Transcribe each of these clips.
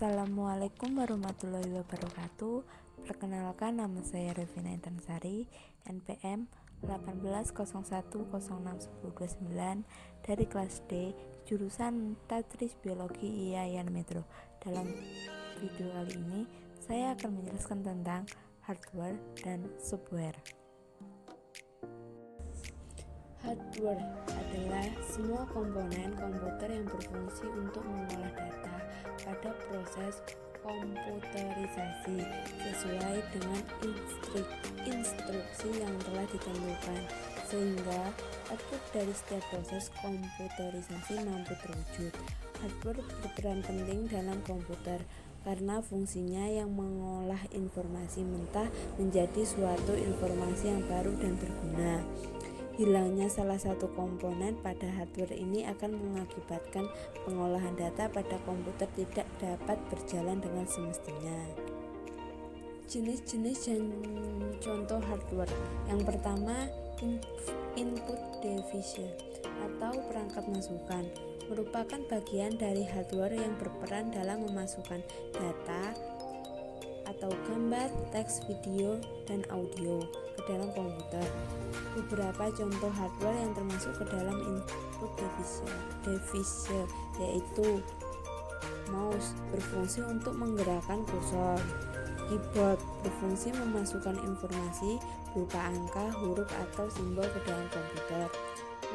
Assalamualaikum warahmatullahi wabarakatuh. Perkenalkan, nama saya Revina Intansari, NPM 1801061029 dari kelas D, jurusan Tadris Biologi IAIN Metro. Dalam video kali ini, saya akan menjelaskan tentang hardware dan software. Hardware adalah semua komponen komputer yang berfungsi untuk mengolah data pada proses komputerisasi sesuai dengan instruksi yang telah ditentukan, sehingga output dari setiap proses komputerisasi mampu terwujud. Hardware berperan penting dalam komputer karena fungsinya yang mengolah informasi mentah menjadi suatu informasi yang baru dan berguna. Hilangnya salah satu komponen pada hardware ini akan mengakibatkan pengolahan data pada komputer tidak dapat berjalan dengan semestinya. Jenis-jenis dan contoh hardware. Yang pertama, input device atau perangkat masukan merupakan bagian dari hardware yang berperan dalam memasukkan data atau gambar, teks, video, dan audio ke dalam komputer. Beberapa contoh hardware yang termasuk ke dalam input device yaitu mouse berfungsi untuk menggerakkan kursor, keyboard berfungsi memasukkan informasi berupa angka, huruf, atau simbol ke dalam komputer,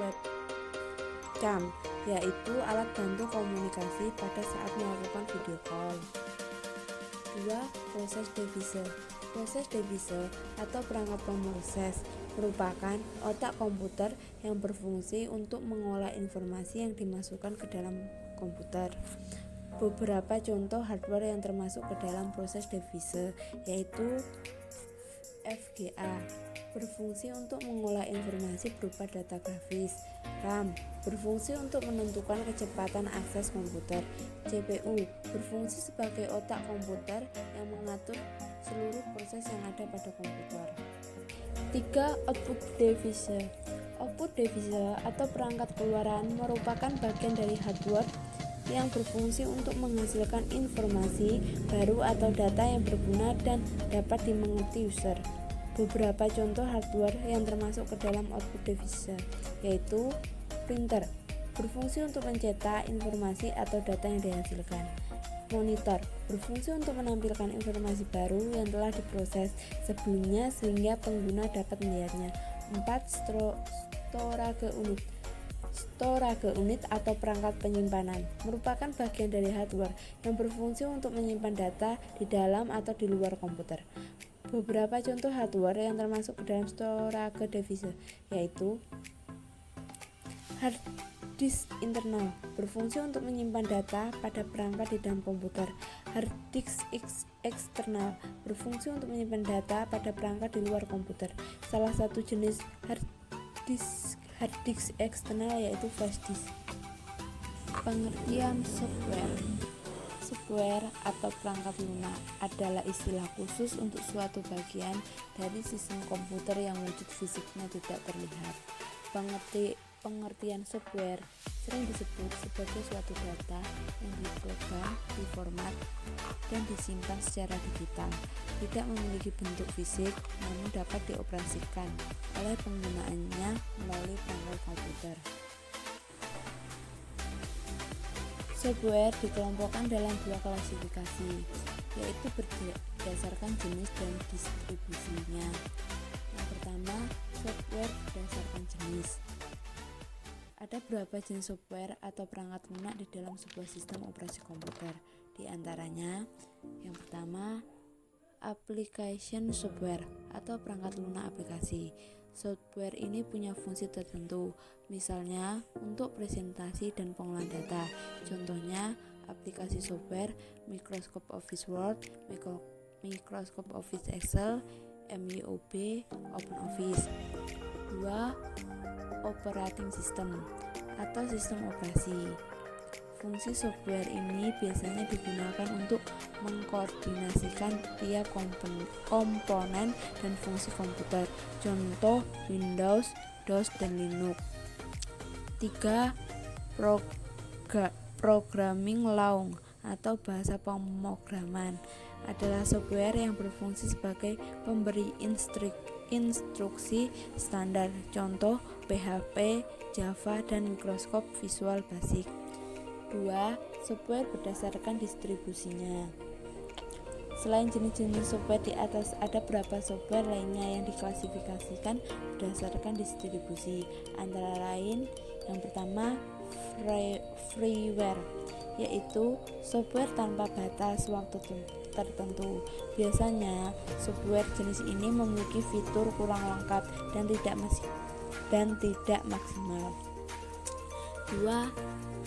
webcam yaitu alat bantu komunikasi pada saat melakukan video call. 2. Proses device. Proses device atau perangkat pemroses merupakan otak komputer yang berfungsi untuk mengolah informasi yang dimasukkan ke dalam komputer. Beberapa contoh hardware yang termasuk ke dalam proses device yaitu VGA berfungsi untuk mengolah informasi berupa data grafis, RAM berfungsi untuk menentukan kecepatan akses komputer, CPU berfungsi sebagai otak komputer yang mengatur seluruh proses yang ada pada komputer. 3. Output device. Output device atau perangkat keluaran merupakan bagian dari hardware yang berfungsi untuk menghasilkan informasi baru atau data yang berguna dan dapat dimengerti user. Beberapa contoh hardware yang termasuk ke dalam output device yaitu printer berfungsi untuk mencetak informasi atau data yang dihasilkan. Monitor berfungsi untuk menampilkan informasi baru yang telah diproses sebelumnya sehingga pengguna dapat melihatnya. 4. Storage unit atau perangkat penyimpanan merupakan bagian dari hardware yang berfungsi untuk menyimpan data di dalam atau di luar komputer. Beberapa contoh hardware yang termasuk ke dalam storage device yaitu hard disk internal berfungsi untuk menyimpan data pada perangkat di dalam komputer. Hard disk eksternal berfungsi untuk menyimpan data pada perangkat di luar komputer. Salah satu jenis hard disk eksternal yaitu flash disk. Pengertian software. Software atau perangkat lunak adalah istilah khusus untuk suatu bagian dari sistem komputer yang wujud fisiknya tidak terlihat. Pengertian software sering disebut sebagai suatu data yang diprogram, diformat, dan disimpan secara digital, tidak memiliki bentuk fisik namun dapat dioperasikan oleh penggunaannya melalui perangkat komputer. Software dikelompokkan dalam dua klasifikasi, yaitu berdasarkan jenis dan distribusinya. Yang pertama, software berdasarkan jenis. Ada beberapa jenis software atau perangkat lunak di dalam sebuah sistem operasi komputer. Di antaranya, yang pertama, application software atau perangkat lunak aplikasi. Software ini punya fungsi tertentu, misalnya untuk presentasi dan pengolahan data. Contohnya, aplikasi software Microsoft Office Word, Microsoft Office Excel, MYOB, OpenOffice. 2. Operating system atau sistem operasi. Fungsi software ini biasanya digunakan untuk mengkoordinasikan tiap komponen dan fungsi komputer. Contoh Windows, DOS, dan Linux. 3. Programming language atau bahasa pemrograman adalah software yang berfungsi sebagai pemberi instruksi standar, contoh PHP, Java, dan Microsoft Visual Basic. 2. Software berdasarkan distribusinya. Selain jenis-jenis software di atas, ada beberapa software lainnya yang diklasifikasikan berdasarkan distribusi. Antara lain, yang pertama, freeware, yaitu software tanpa batas waktu tertentu. Biasanya, software jenis ini memiliki fitur kurang lengkap dan tidak maksimal. 2.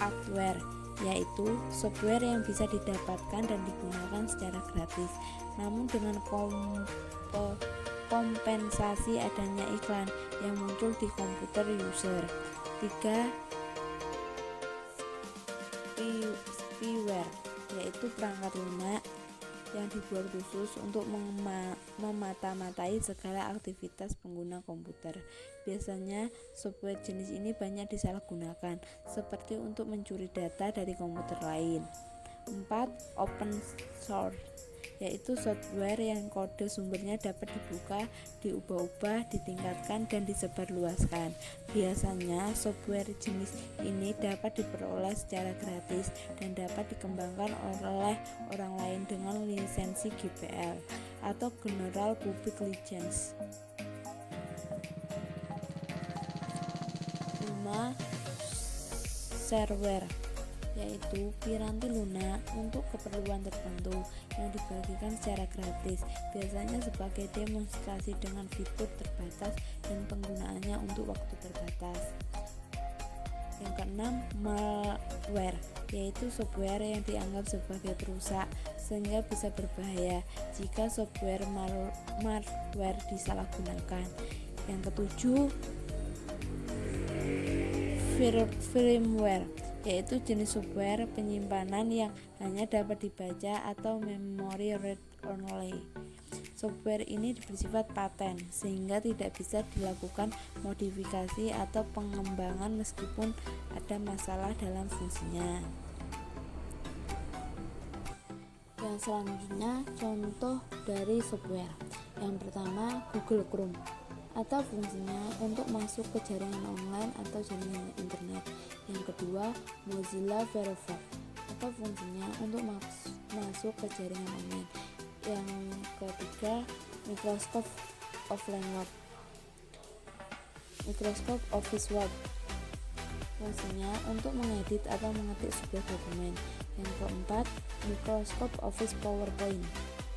Hardware, yaitu software yang bisa didapatkan dan digunakan secara gratis, namun dengan kompensasi adanya iklan yang muncul di komputer user. 3. Spyware, yaitu perangkat lunak yang dibuat khusus untuk memata-matai segala aktivitas pengguna komputer. Biasanya software jenis ini banyak disalahgunakan, seperti untuk mencuri data dari komputer lain. 4. Open source, yaitu software yang kode sumbernya dapat dibuka, diubah-ubah, ditingkatkan, dan disebarluaskan. Biasanya software jenis ini dapat diperoleh secara gratis dan dapat dikembangkan oleh orang lain dengan lisensi GPL atau General Public License. 5. Shareware, yaitu piranti lunak untuk keperluan tertentu yang dibagikan secara gratis, biasanya sebagai demonstrasi dengan fitur terbatas dan penggunaannya untuk waktu terbatas. Yang keenam, malware, yaitu software yang dianggap sebagai perusak sehingga bisa berbahaya jika software malware disalahgunakan. Yang ketujuh, firmware, yaitu jenis software penyimpanan yang hanya dapat dibaca atau memory read only. Software ini bersifat paten sehingga tidak bisa dilakukan modifikasi atau pengembangan meskipun ada masalah dalam fungsinya. Yang selanjutnya contoh dari software. Yang pertama, Google Chrome, atau fungsinya untuk masuk ke jaringan online atau jaringan internet. Yang kedua, Mozilla Firefox, atau fungsinya untuk masuk ke jaringan online. Yang ketiga, Microsoft Office Word, fungsinya untuk mengedit atau mengetik sebuah dokumen. Yang keempat, Microsoft Office PowerPoint,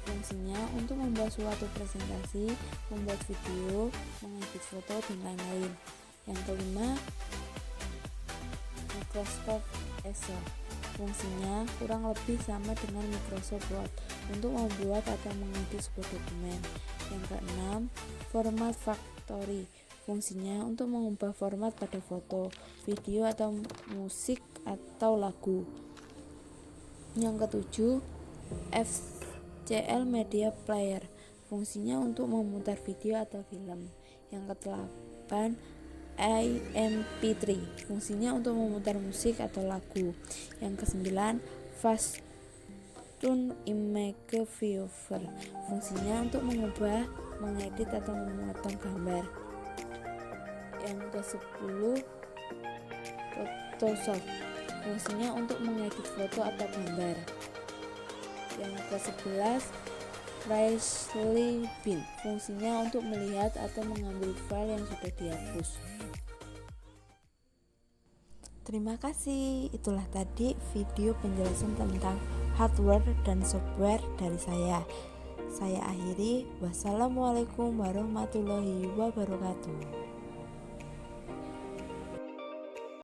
fungsinya untuk membuat suatu presentasi, membuat video, mengedit foto, dan lain-lain. Yang kelima, Microsoft Excel, fungsinya kurang lebih sama dengan Microsoft Word untuk membuat atau mengedit sebuah dokumen. Yang keenam, Format Factory, fungsinya untuk mengubah format pada foto, video, atau musik atau lagu. Yang ketujuh, FCL Media Player, fungsinya untuk memutar video atau film. Yang kedelapan, MP3, fungsinya untuk memutar musik atau lagu. Yang kesembilan, Facetune Image Viewer, fungsinya untuk mengubah, mengedit, atau memotong gambar. Yang ke-10, Photoshop, fungsinya untuk mengedit foto atau gambar. Yang ke-11, Raisley Bin, fungsinya untuk melihat atau mengambil file yang sudah dihapus. Terima kasih, itulah tadi video penjelasan tentang hardware dan software dari saya. Saya akhiri, wassalamualaikum warahmatullahi wabarakatuh.